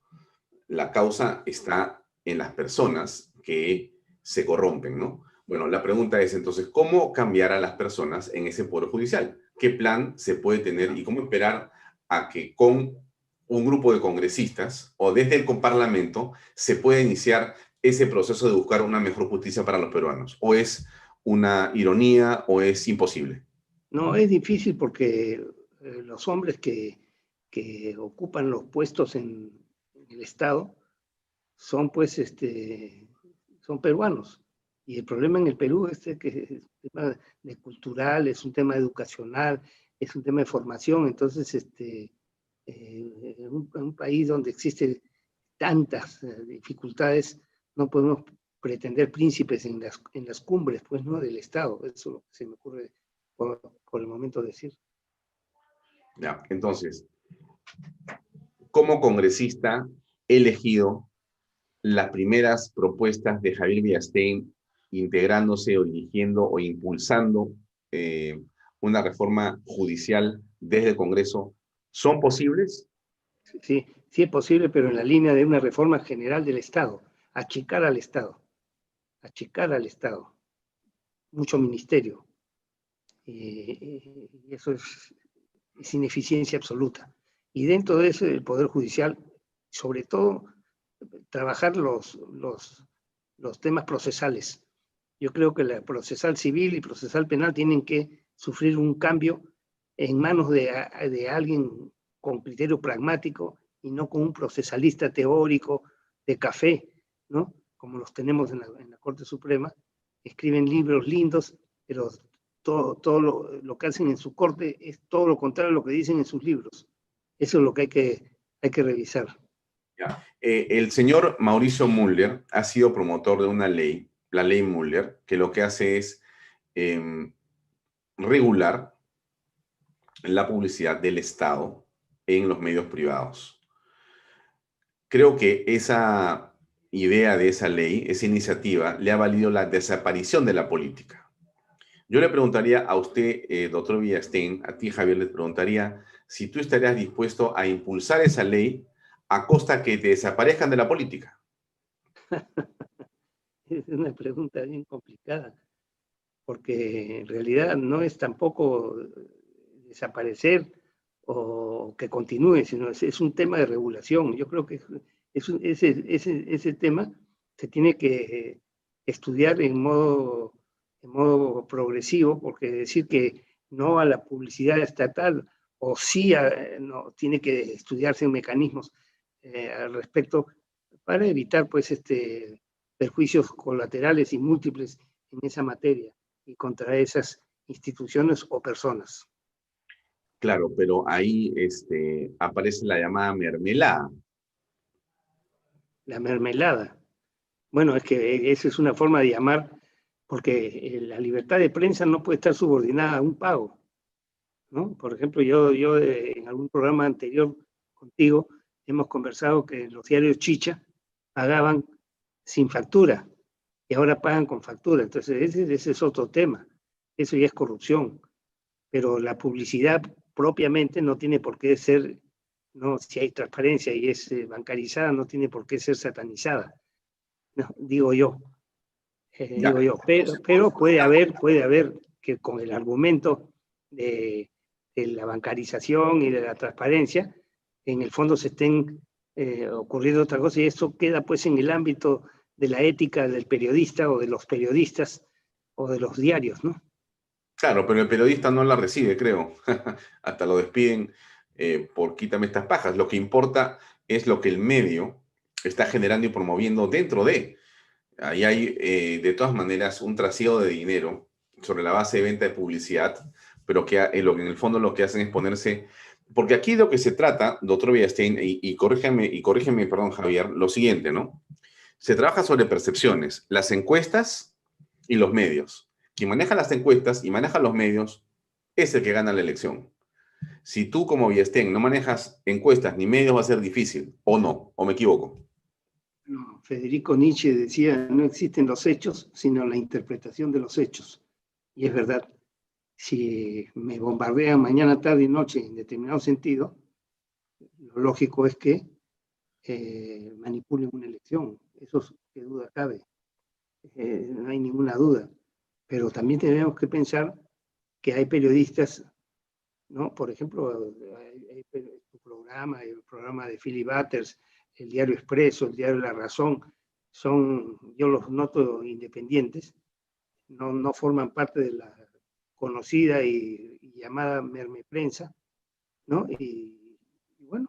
La causa está en las personas que se corrompen, ¿no? Bueno, la pregunta es entonces, ¿cómo cambiar a las personas en ese Poder Judicial? ¿Qué plan se puede tener y cómo esperar a que con un grupo de congresistas o desde el Parlamento se pueda iniciar ese proceso de buscar una mejor justicia para los peruanos? ¿O es una ironía o es imposible? No, es difícil porque los hombres que ocupan los puestos en el Estado son pues son peruanos. Y el problema en el Perú es que es un tema de cultural, es un tema educacional, es un tema de formación. Entonces, en un país donde existen tantas dificultades, no podemos pretender príncipes en las cumbres, pues, ¿no? Del Estado. Eso es lo que se me ocurre por el momento decir. Ya, entonces, como congresista he elegido las primeras propuestas de Javier Villastein integrándose o dirigiendo o impulsando una reforma judicial desde el Congreso, ¿son posibles? Sí, sí es posible, pero en la línea de una reforma general del Estado, achicar al Estado, mucho ministerio. Y eso es ineficiencia absoluta. Y dentro de eso, el Poder Judicial, sobre todo, trabajar los temas procesales. Yo creo que la procesal civil y procesal penal tienen que sufrir un cambio en manos de alguien con criterio pragmático y no con un procesalista teórico de café, ¿no? Como los tenemos en la Corte Suprema. Escriben libros lindos, pero todo lo que hacen en su corte es todo lo contrario a lo que dicen en sus libros. Eso es lo que hay que revisar. Ya. El señor Mauricio Müller ha sido promotor de una ley, la ley Müller, que lo que hace es regular la publicidad del Estado en los medios privados. Creo que esa idea de esa ley, esa iniciativa, le ha valido la desaparición de la política. Yo le preguntaría a usted, doctor Villastein, a ti, Javier, le preguntaría si tú estarías dispuesto a impulsar esa ley a costa que te desaparezcan de la política. Es una pregunta bien complicada, porque en realidad no es tampoco desaparecer o que continúe, sino es un tema de regulación. Yo creo que ese tema se tiene que estudiar en modo progresivo, porque decir que no a la publicidad estatal o sí no, tiene que estudiarse mecanismos al respecto para evitar pues perjuicios colaterales y múltiples en esa materia y contra esas instituciones o personas. Claro, pero ahí aparece la llamada mermelada. La mermelada. Bueno, es que esa es una forma de llamar, porque la libertad de prensa no puede estar subordinada a un pago, ¿no? Por ejemplo, yo en algún programa anterior contigo hemos conversado que los diarios Chicha pagaban sin factura y ahora pagan con factura. Entonces ese es otro tema. Eso ya es corrupción. Pero la publicidad propiamente no tiene por qué ser, no, si hay transparencia y es bancarizada, no tiene por qué ser satanizada. No, digo yo. Pero puede haber que con el argumento de la bancarización y de la transparencia, en el fondo se estén ocurriendo otra cosa, y eso queda pues en el ámbito de la ética del periodista o de los periodistas o de los diarios, ¿no? Claro, pero el periodista no la recibe, creo. Hasta lo despiden por quítame estas pajas. Lo que importa es lo que el medio está generando y promoviendo dentro de. Ahí hay, de todas maneras, un trasiego de dinero sobre la base de venta de publicidad, pero que en el fondo lo que hacen es ponerse... Porque aquí de lo que se trata, doctor Villastein, y corrígeme, perdón, Javier, lo siguiente, ¿no? Se trabaja sobre percepciones, las encuestas y los medios. Quien maneja las encuestas y maneja los medios es el que gana la elección. Si tú como Villastein no manejas encuestas ni medios va a ser difícil, o no, o me equivoco. No, Federico Nietzsche decía, no existen los hechos, sino la interpretación de los hechos. Y es verdad, si me bombardean mañana, tarde y noche en determinado sentido, lo lógico es que manipulen una elección. eso qué duda cabe, no hay ninguna duda. Pero también tenemos que pensar que hay periodistas, ¿no? Por ejemplo, hay el programa de Philip Butters, el Diario Expreso, el Diario La Razón, yo los noto independientes, no forman parte de la conocida y llamada mermeprensa, ¿no? Y bueno,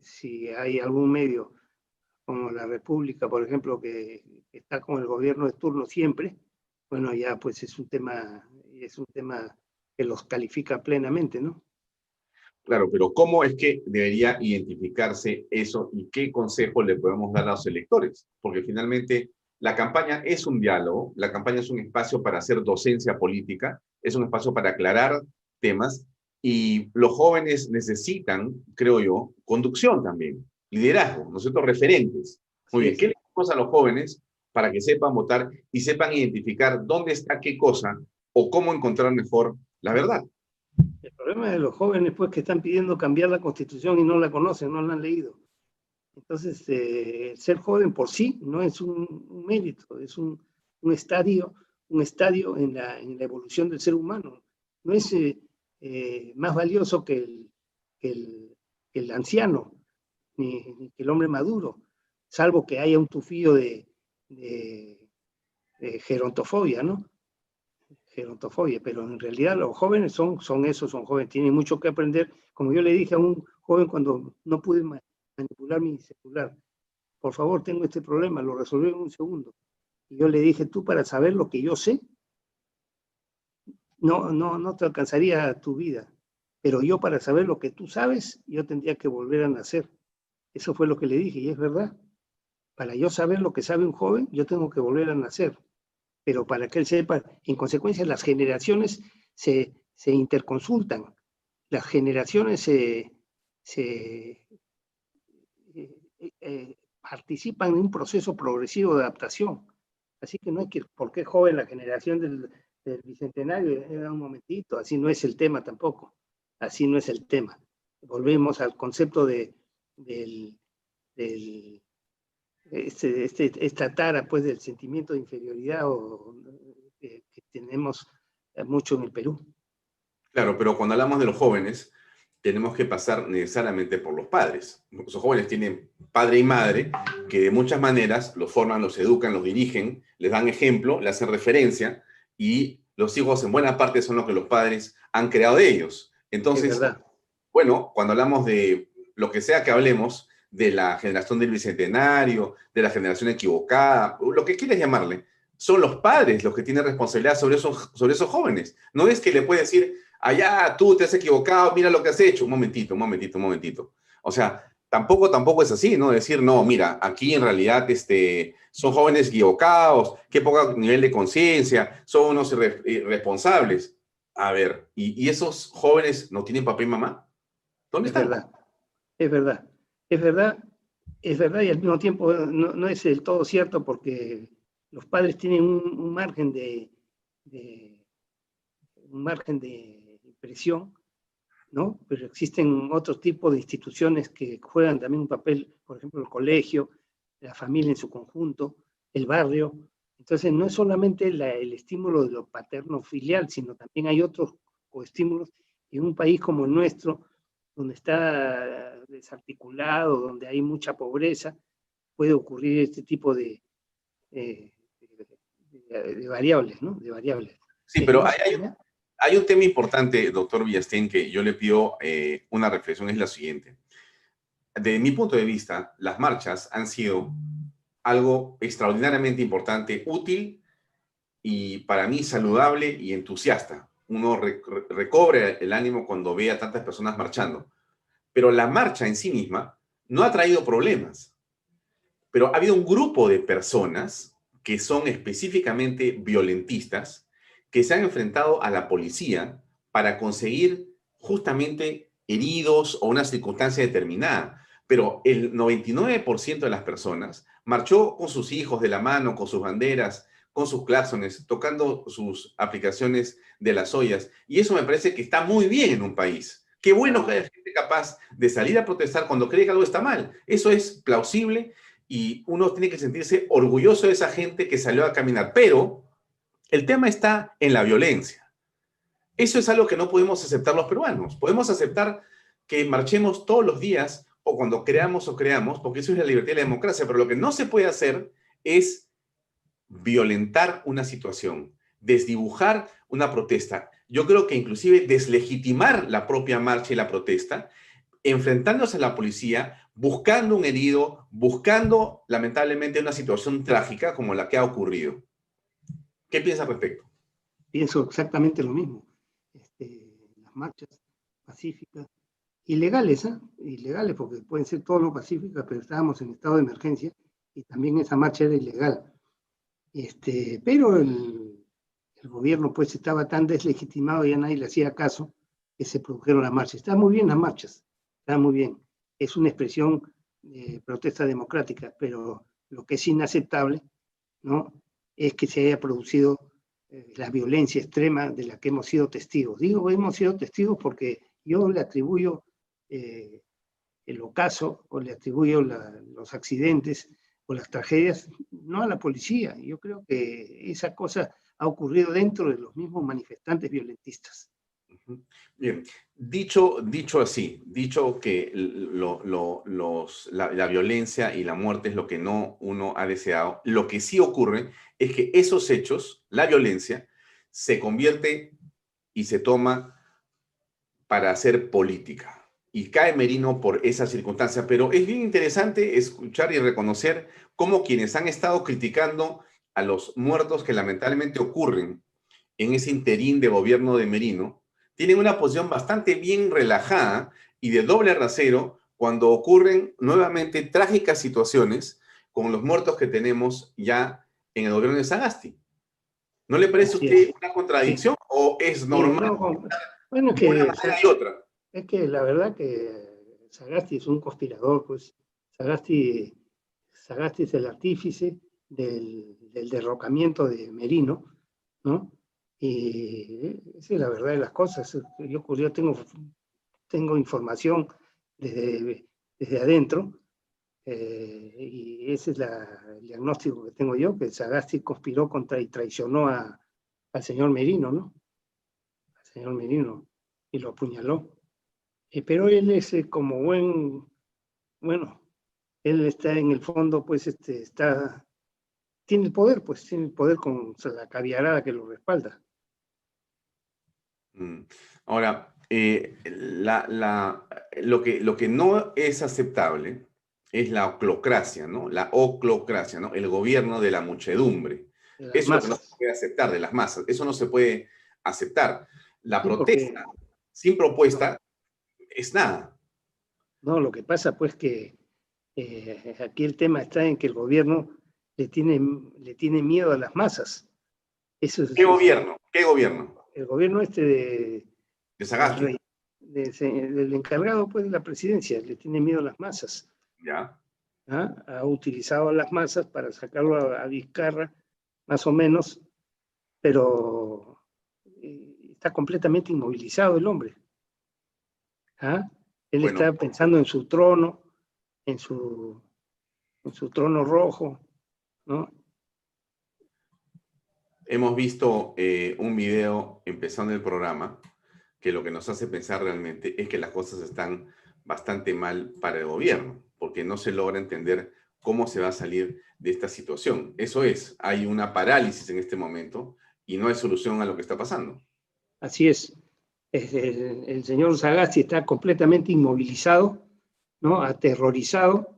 si hay algún medio como La República, por ejemplo, que está con el gobierno de turno siempre, bueno, ya pues es un tema que los califica plenamente, ¿no? Claro, pero ¿cómo es que debería identificarse eso y qué consejo le podemos dar a los electores? Porque finalmente la campaña es un diálogo, la campaña es un espacio para hacer docencia política, es un espacio para aclarar temas y los jóvenes necesitan, creo yo, conducción también, liderazgo, nosotros referentes. Muy bien, ¿qué le decimos a los jóvenes para que sepan votar y sepan identificar dónde está qué cosa o cómo encontrar mejor la verdad? El problema de los jóvenes, pues, que están pidiendo cambiar la Constitución y no la conocen, no la han leído. Entonces, ser joven por sí no es un mérito, es un estadio en la evolución del ser humano. No es más valioso que el anciano, ni que el hombre maduro, salvo que haya un tufillo de gerontofobia, ¿no? Gerontofobia, pero en realidad los jóvenes son jóvenes, tienen mucho que aprender. Como yo le dije a un joven cuando no pude manipular mi celular, por favor, tengo este problema, lo resolví en un segundo. Y yo le dije, tú para saber lo que yo sé, no te alcanzaría tu vida, pero yo para saber lo que tú sabes, yo tendría que volver a nacer. Eso fue lo que le dije, y es verdad. Para yo saber lo que sabe un joven, yo tengo que volver a nacer. Pero para que él sepa, en consecuencia, las generaciones se interconsultan, las generaciones participan en un proceso progresivo de adaptación. Así que no hay que, ¿por qué joven la generación del Bicentenario? Era un momentito, así no es el tema tampoco, así no es el tema. Volvemos al concepto esta tara pues del sentimiento de inferioridad que tenemos mucho en el Perú. Claro, pero cuando hablamos de los jóvenes, tenemos que pasar necesariamente por los padres. Los jóvenes tienen padre y madre que de muchas maneras los forman, los educan, los dirigen, les dan ejemplo, les hacen referencia y los hijos en buena parte son lo que los padres han creado de ellos. Entonces, bueno, cuando hablamos de lo que sea que hablemos, de la generación del Bicentenario, de la generación equivocada, lo que quieras llamarle, son los padres los que tienen responsabilidad sobre esos jóvenes. No es que le puede decir, allá tú te has equivocado, mira lo que has hecho. Un momentito. O sea, tampoco es así, ¿no? Decir, no, mira, aquí en realidad son jóvenes equivocados, qué poco nivel de conciencia, son unos irresponsables. A ver, ¿y esos jóvenes no tienen papá y mamá? ¿Dónde están? Es verdad y al mismo tiempo no es del todo cierto porque los padres tienen un margen de presión, ¿no? Pero existen otros tipos de instituciones que juegan también un papel, por ejemplo, el colegio, la familia en su conjunto, el barrio. Entonces, no es solamente el estímulo de lo paterno-filial, sino también hay otros estímulos. En un país como el nuestro, donde está desarticulado, donde hay mucha pobreza, puede ocurrir este tipo de variables, ¿no? De variables. Sí, pero hay un tema importante, doctor Villastén, que yo le pido una reflexión, es la siguiente. Desde mi punto de vista, las marchas han sido algo extraordinariamente importante, útil y para mí saludable y entusiasta. Uno recobra el ánimo cuando ve a tantas personas marchando. Pero la marcha en sí misma no ha traído problemas. Pero ha habido un grupo de personas que son específicamente violentistas, que se han enfrentado a la policía para conseguir justamente heridos o una circunstancia determinada. Pero el 99% de las personas marchó con sus hijos de la mano, con sus banderas, con sus claxones, tocando sus aplicaciones de las ollas. Y eso me parece que está muy bien en un país. Qué bueno que haya gente capaz de salir a protestar cuando cree que algo está mal. Eso es plausible y uno tiene que sentirse orgulloso de esa gente que salió a caminar. Pero el tema está en la violencia. Eso es algo que no podemos aceptar los peruanos. Podemos aceptar que marchemos todos los días o cuando creamos, porque eso es la libertad y la democracia, pero lo que no se puede hacer es violentar una situación, desdibujar una protesta. Yo creo que inclusive deslegitimar la propia marcha y la protesta, enfrentándose a la policía, buscando un herido, buscando lamentablemente una situación trágica como la que ha ocurrido. ¿Qué piensa al respecto? Pienso exactamente lo mismo. Las marchas pacíficas, ilegales, ilegales, porque pueden ser todo lo pacíficas, pero estábamos en estado de emergencia y también esa marcha era ilegal. Pero el gobierno pues estaba tan deslegitimado y ya nadie le hacía caso que se produjeron las marchas. Están muy bien las marchas, están muy bien. Es una expresión de protesta democrática, pero lo que es inaceptable, ¿no?, es que se haya producido la violencia extrema de la que hemos sido testigos. Digo, hemos sido testigos porque yo le atribuyo el ocaso o le atribuyo los accidentes o las tragedias no a la policía. Yo creo que esa cosa ha ocurrido dentro de los mismos manifestantes violentistas. Bien, dicho así, dicho que la violencia y la muerte es lo que no uno ha deseado, lo que sí ocurre es que esos hechos, la violencia, se convierte y se toma para hacer política. Y cae Merino por esa circunstancia. Pero es bien interesante escuchar y reconocer cómo quienes han estado criticando a los muertos que lamentablemente ocurren en ese interín de gobierno de Merino, tienen una posición bastante bien relajada y de doble rasero cuando ocurren nuevamente trágicas situaciones con los muertos que tenemos ya en el gobierno de Sagasti. ¿No le parece a usted una contradicción o es normal? Bueno, de una manera y otra. Es que la verdad que Sagasti es un conspirador, pues. Sagasti es el artífice del derrocamiento de Merino, ¿no? Y esa es la verdad de las cosas. Yo tengo información desde adentro, y ese es el diagnóstico que tengo yo, que Sagasti conspiró contra y traicionó al señor Merino, ¿no? Al señor Merino, y lo apuñaló. Pero él es como él está en el fondo, pues tiene el poder, pues tiene el poder con la caviarada que lo respalda. Ahora, lo que no es aceptable es la oclocracia, ¿no? La oclocracia, ¿no? El gobierno de la muchedumbre. Eso es lo que no se puede aceptar, de las masas. Eso no se puede aceptar. La protesta sin propuesta es nada. No, lo que pasa pues que aquí el tema está en que el gobierno le tiene miedo a las masas. ¿Qué gobierno? ¿Qué gobierno? El gobierno de Sagasti. Del encargado pues de la presidencia, le tiene miedo a las masas. Ya. Ha utilizado a las masas para sacarlo a Vizcarra, más o menos, pero está completamente inmovilizado el hombre. Él está pensando en su trono, en su trono rojo, ¿no? Hemos visto un video empezando el programa que lo que nos hace pensar realmente es que las cosas están bastante mal para el gobierno, porque no se logra entender cómo se va a salir de esta situación. Eso es, hay una parálisis en este momento y no hay solución a lo que está pasando. Así es. El señor Sagasti está completamente inmovilizado, ¿no? Aterrorizado.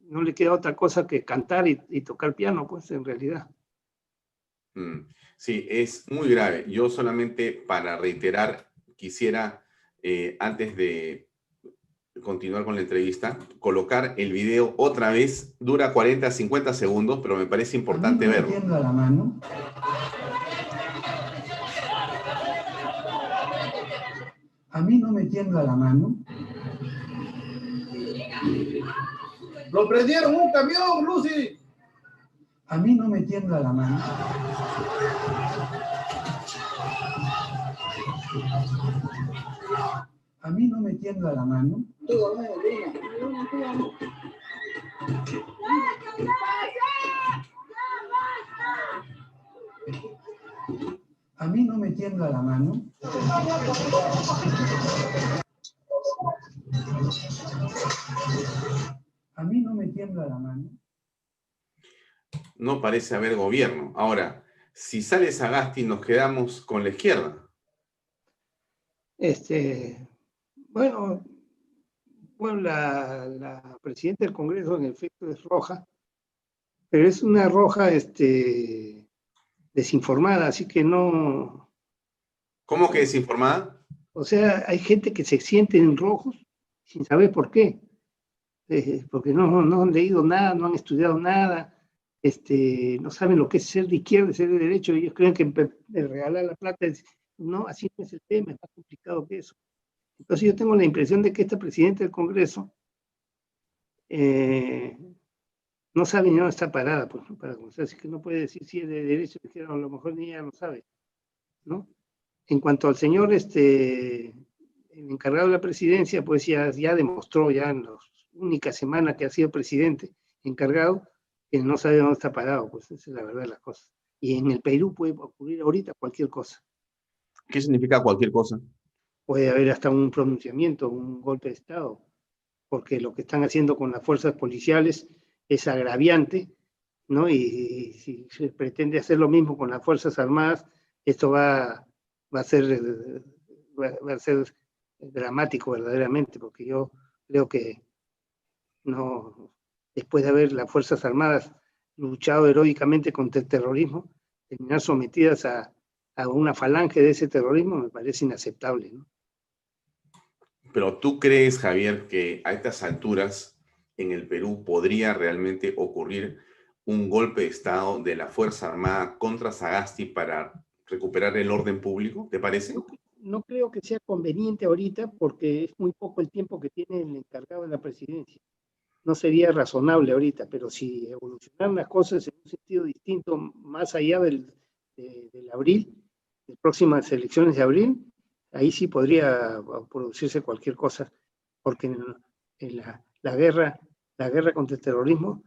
No le queda otra cosa que cantar y tocar piano, pues, en realidad. Sí, es muy grave. Yo solamente para reiterar quisiera, antes de continuar con la entrevista, colocar el video otra vez. Dura 40, 50 segundos, pero me parece importante verlo. ¿Me tiembla la mano? A mí no me tiembla la mano. ¡Lo prendieron un camión, Lucy! A mí no me tiembla la mano. A mí no me tiembla la mano. A mí no me tiembla la mano. A mí no me tiembla la mano. No parece haber gobierno. Ahora, si sale Sagasti, nos quedamos con la izquierda. Bueno, la presidenta del Congreso en efecto es roja, pero es una roja desinformada, así que no. ¿Cómo que desinformada? O sea, hay gente que se sienten rojos sin saber por qué, porque no han leído nada, no han estudiado nada, no saben lo que es ser de izquierda, ser de derecho. Ellos creen que regalar la plata no, así no es el tema, es más complicado que eso. Entonces yo tengo la impresión de que esta presidenta del Congreso no sabe ni dónde está parada, pues, ¿no? Para comenzar, así que no puede decir si es de derecho o de izquierda, a lo mejor ni ella lo sabe, ¿no? En cuanto al señor, el encargado de la presidencia, pues ya demostró ya en la única semana que ha sido presidente encargado, que no sabe dónde está parado, pues esa es la verdad de las cosas. Y en el Perú puede ocurrir ahorita cualquier cosa. ¿Qué significa cualquier cosa? Puede haber hasta un pronunciamiento, un golpe de Estado, porque lo que están haciendo con las fuerzas policiales es agraviante, ¿no? Y si se pretende hacer lo mismo con las Fuerzas Armadas, esto va a ser dramático verdaderamente, porque yo creo que no, después de haber las Fuerzas Armadas luchado heroicamente contra el terrorismo, terminar sometidas a una falange de ese terrorismo me parece inaceptable, ¿no? Pero ¿tú crees, Javier, que a estas alturas en el Perú podría realmente ocurrir un golpe de Estado de la Fuerza Armada contra Sagasti para recuperar el orden público? ¿Te parece? No creo que sea conveniente ahorita porque es muy poco el tiempo que tiene el encargado de la presidencia. No sería razonable ahorita, pero si evolucionan las cosas en un sentido distinto, más allá del abril, de próximas elecciones de abril, ahí sí podría producirse cualquier cosa, porque en la guerra contra el terrorismo,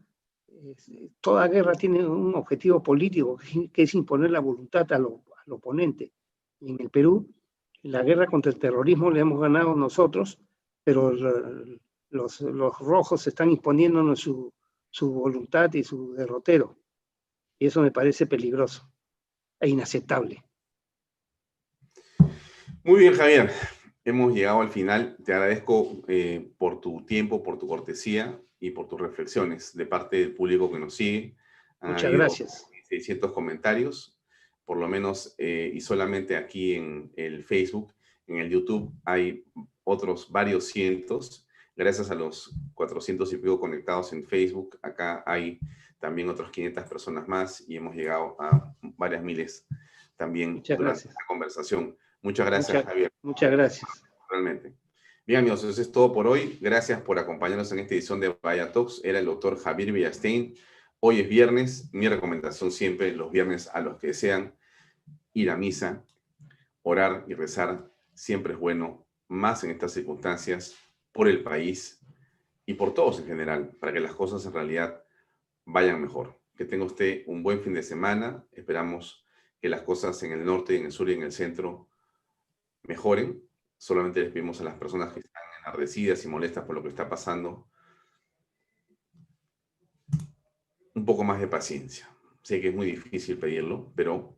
toda guerra tiene un objetivo político, que es imponer la voluntad al oponente. Y en el Perú, la guerra contra el terrorismo la hemos ganado nosotros, pero los rojos están imponiéndonos su voluntad y su derrotero. Y eso me parece peligroso e inaceptable. Muy bien, Javier. Hemos llegado al final. Te agradezco por tu tiempo, por tu cortesía y por tus reflexiones de parte del público que nos sigue. Muchas gracias. 600 comentarios, por lo menos, y solamente aquí en el Facebook. En el YouTube hay otros varios cientos. Gracias a los 400 y pico conectados en Facebook, acá hay también otros 500 personas más y hemos llegado a varias miles también durante esta conversación. Muchas gracias, Javier. Muchas gracias. Realmente. Bien, amigos, eso es todo por hoy. Gracias por acompañarnos en esta edición de Vaya Talks. Era el doctor Javier Villastein. Hoy es viernes. Mi recomendación siempre, los viernes a los que desean ir a misa, orar y rezar, siempre es bueno, más en estas circunstancias, por el país y por todos en general, para que las cosas en realidad vayan mejor. Que tenga usted un buen fin de semana. Esperamos que las cosas en el norte, en el sur y en el centro mejoren. Solamente les pedimos a las personas que están enardecidas y molestas por lo que está pasando un poco más de paciencia. Sé que es muy difícil pedirlo, pero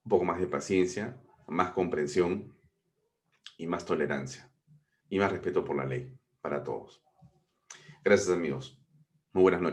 un poco más de paciencia, más comprensión y más tolerancia y más respeto por la ley para todos. Gracias, amigos. Muy buenas noches.